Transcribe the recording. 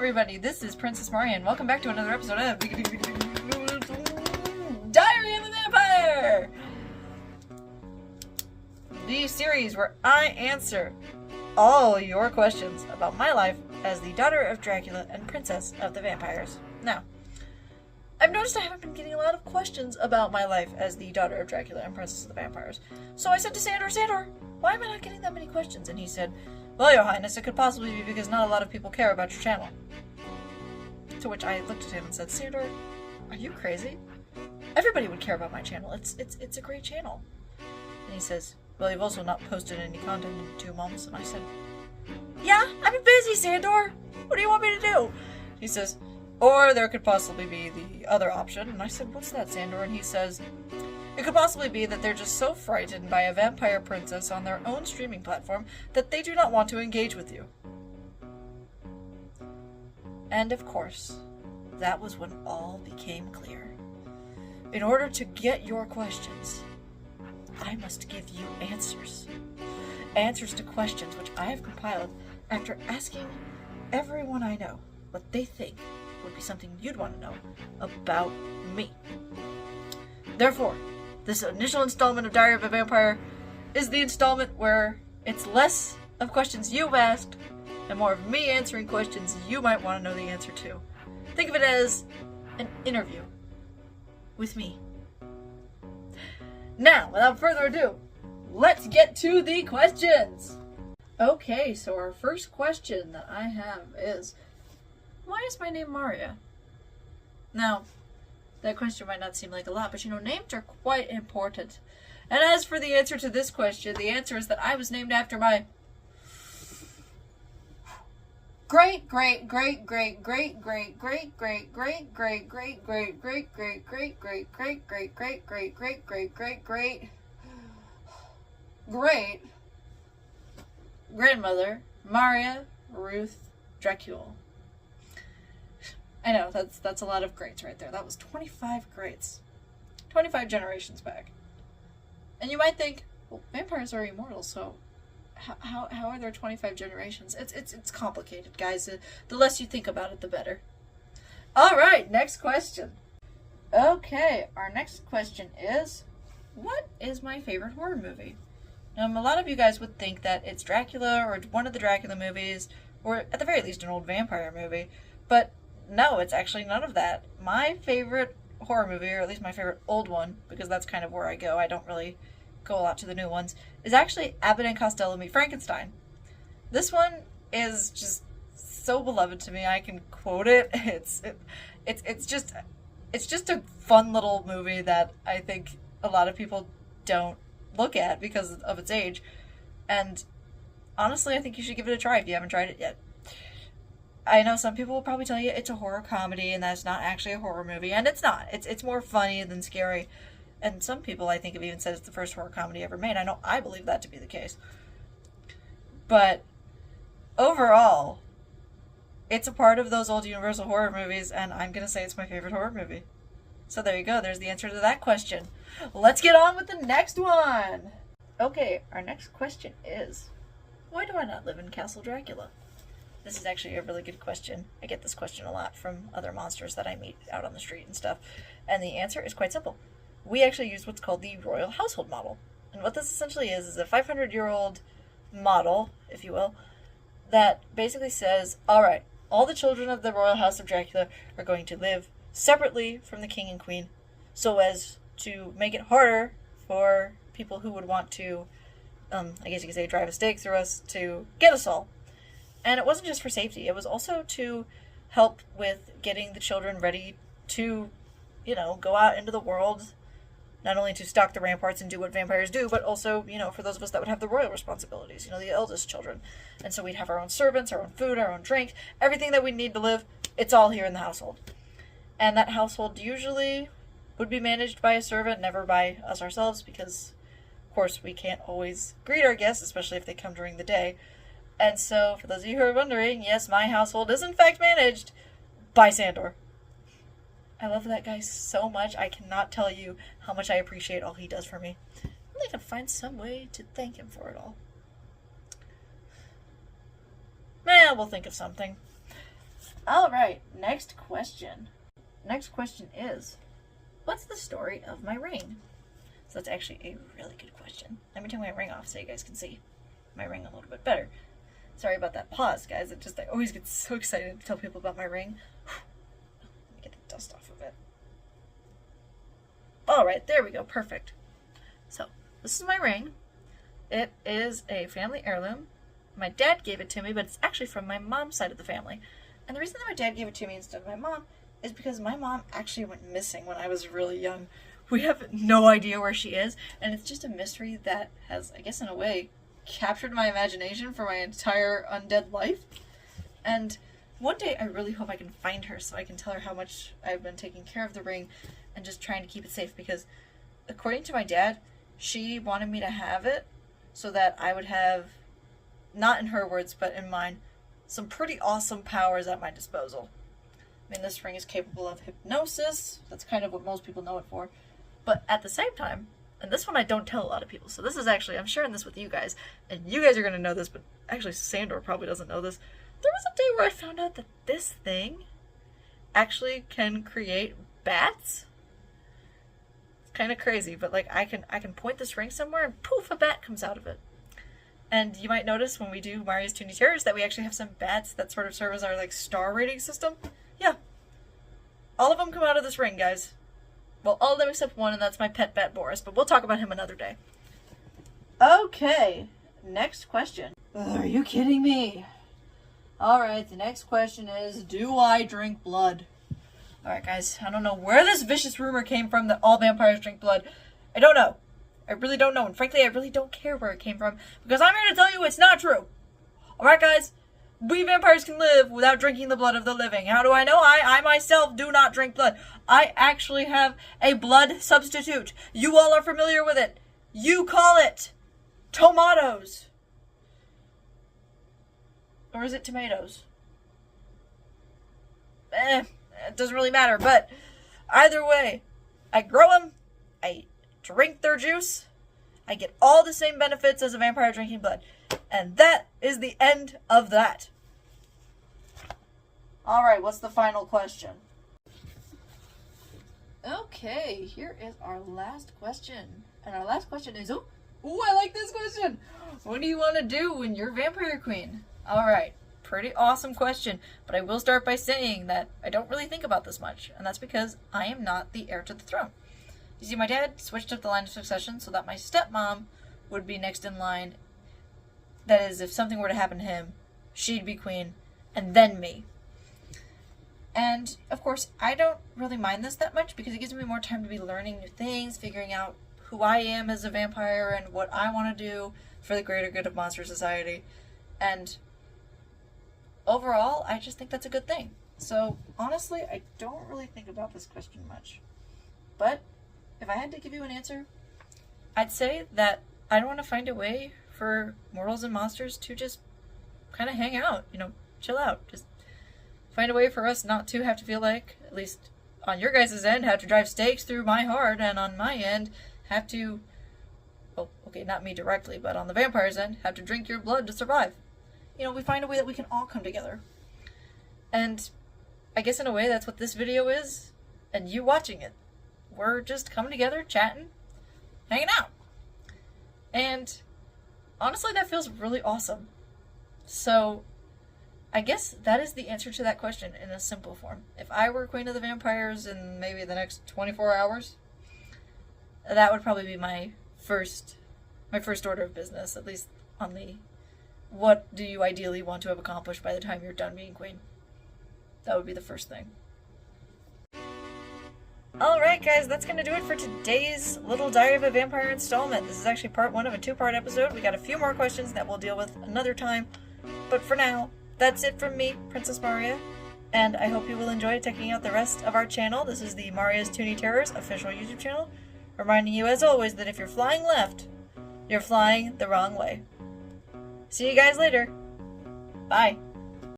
everybody, this is Princess Marya, and welcome back to another episode of Diary of a Vampire! The series where I answer all your questions about my life as the daughter of Dracula and princess of the vampires. Now, I've noticed I haven't been getting a lot of questions about my life as the daughter of Dracula and princess of the vampires. So I said to Sandor, why am I not getting that many questions? And he said, well, Your Highness, it could possibly be because not a lot of people care about your channel. To which I looked at him and said, Sandor, are you crazy? Everybody would care about my channel. It's a great channel. And he says, well, you've also not posted any content in 2 months. And I said, yeah, I've been busy, Sandor. What do you want me to do? He says, or there could possibly be the other option. And I said, what's that, Sandor? And he says, it could possibly be that they're just so frightened by a vampire princess on their own streaming platform that they do not want to engage with you. And of course, that was when all became clear. In order to get your questions, I must give you answers. Answers to questions which I have compiled after asking everyone I know what they think would be something you'd want to know about me. Therefore, this initial installment of Diary of a Vampire is the installment where it's less of questions you've asked and more of me answering questions you might want to know the answer to. Think of it as an interview with me. Now, without further ado, let's get to the questions! Okay, so our first question that I have is, why is my name Marya? Now, that question might not seem like a lot, but names are quite important. And as for the answer to this question, the answer is that I was named after my great grandmother, Marya Ruth Dracula. I know, that's a lot of greats right there. That was 25 greats. 25 generations back. And you might think, well, vampires are immortal, so how are there 25 generations? It's complicated, guys. The less you think about it, the better. Alright, next question. Okay, our next question is, what is my favorite horror movie? A lot of you guys would think that it's Dracula, or one of the Dracula movies, or at the very least an old vampire movie, but no, it's actually none of that. My favorite horror movie, or at least my favorite old one, because that's kind of where I go, I don't really go a lot to the new ones, is actually Abbott and Costello Meet Frankenstein. This one is just so beloved to me. I can quote it. It's just a fun little movie that I think a lot of people don't look at because of its age. And honestly, I think you should give it a try if you haven't tried it yet. I know some people will probably tell you it's a horror comedy and that's not actually a horror movie, and it's not. It's more funny than scary. And some people, I think, have even said it's the first horror comedy ever made. I believe that to be the case. But overall, it's a part of those old Universal horror movies, and I'm going to say it's my favorite horror movie. So there you go. There's the answer to that question. Let's get on with the next one. Okay, our next question is, why do I not live in Castle Dracula? This is actually a really good question. I get this question a lot from other monsters that I meet out on the street and stuff. And the answer is quite simple. We actually use what's called the Royal Household Model. And what this essentially is a 500-year-old model, if you will, that basically says, alright, all the children of the Royal House of Dracula are going to live separately from the king and queen, so as to make it harder for people who would want to, I guess you could say, drive a stake through us to get us all. And it wasn't just for safety, it was also to help with getting the children ready to, go out into the world, not only to stalk the ramparts and do what vampires do, but also, for those of us that would have the royal responsibilities, the eldest children. And so we'd have our own servants, our own food, our own drink, everything that we need to live, it's all here in the household. And that household usually would be managed by a servant, never by us ourselves, because, of course, we can't always greet our guests, especially if they come during the day. And so, for those of you who are wondering, yes, my household is in fact managed by Sandor. I love that guy so much. I cannot tell you how much I appreciate all he does for me. I really gotta find some way to thank him for it all. We'll think of something. Alright, next question. Next question is, what's the story of my ring? So that's actually a really good question. Let me take my ring off so you guys can see my ring a little bit better. Sorry about that pause, guys. I always get so excited to tell people about my ring. Let me get the dust off of it. Alright, there we go. Perfect. So, this is my ring. It is a family heirloom. My dad gave it to me, but it's actually from my mom's side of the family. And the reason that my dad gave it to me instead of my mom is because my mom actually went missing when I was really young. We have no idea where she is, and it's just a mystery that has, I guess in a way, captured my imagination for my entire undead life. And one day I really hope I can find her so I can tell her how much I've been taking care of the ring and just trying to keep it safe, because according to my dad, she wanted me to have it so that I would have, not in her words, but in mine, some pretty awesome powers at my disposal. I mean, this ring is capable of hypnosis. That's kind of what most people know it for. But at the same time, and this one I don't tell a lot of people, so this is actually, I'm sharing this with you guys, and you guys are going to know this, but actually Sandor probably doesn't know this. There was a day where I found out that this thing actually can create bats. It's kind of crazy, but like I can point this ring somewhere and poof, a bat comes out of it. And you might notice when we do Marya's Toony Terrors that we actually have some bats that sort of serve as our like star rating system. Yeah. All of them come out of this ring, guys. Well, all of them except one, and that's my pet bat Boris, but we'll talk about him another day. Okay, next question. Are you kidding me? Alright, the next question is, do I drink blood? Alright guys, I don't know where this vicious rumor came from that all vampires drink blood. I don't know. I really don't know, and frankly, I really don't care where it came from, because I'm here to tell you it's not true. Alright guys, we vampires can live without drinking the blood of the living. How do I know? I myself do not drink blood. I actually have a blood substitute. You all are familiar with it. You call it tomatoes. Or is it tomatoes? It doesn't really matter, but either way, I grow them, I drink their juice, I get all the same benefits as a vampire drinking blood. And that is the end of that. Alright, what's the final question? Okay, here is our last question. And our last question is, ooh, I like this question. What do you want to do when you're vampire queen? Alright, pretty awesome question. But I will start by saying that I don't really think about this much. And that's because I am not the heir to the throne. You see, my dad switched up the line of succession so that my stepmom would be next in line. That is, if something were to happen to him, she'd be queen, and then me. And, of course, I don't really mind this that much because it gives me more time to be learning new things, figuring out who I am as a vampire and what I want to do for the greater good of Monster Society. And overall, I just think that's a good thing. So, honestly, I don't really think about this question much. But if I had to give you an answer, I'd say that I'd want to find a way for mortals and monsters to just kind of hang out, chill out. Just find a way for us not to have to feel like, at least on your guys' end, have to drive stakes through my heart, and on my end, have to, well, okay, not me directly, but on the vampire's end, have to drink your blood to survive. We find a way that we can all come together. And I guess in a way that's what this video is, and you watching it. We're just coming together, chatting, hanging out. And honestly, that feels really awesome. So I guess that is the answer to that question in a simple form. If I were Queen of the Vampires in maybe the next 24 hours, that would probably be my first order of business, at least on the what do you ideally want to have accomplished by the time you're done being queen. That would be the first thing. Alright guys, that's going to do it for today's Little Diary of a Vampire installment. This is actually part 1 of a 2-part episode. We got a few more questions that we'll deal with another time. But for now, that's it from me, Princess Marya. And I hope you will enjoy checking out the rest of our channel. This is the Marya's Toony Terrors official YouTube channel. Reminding you as always that if you're flying left, you're flying the wrong way. See you guys later. Bye.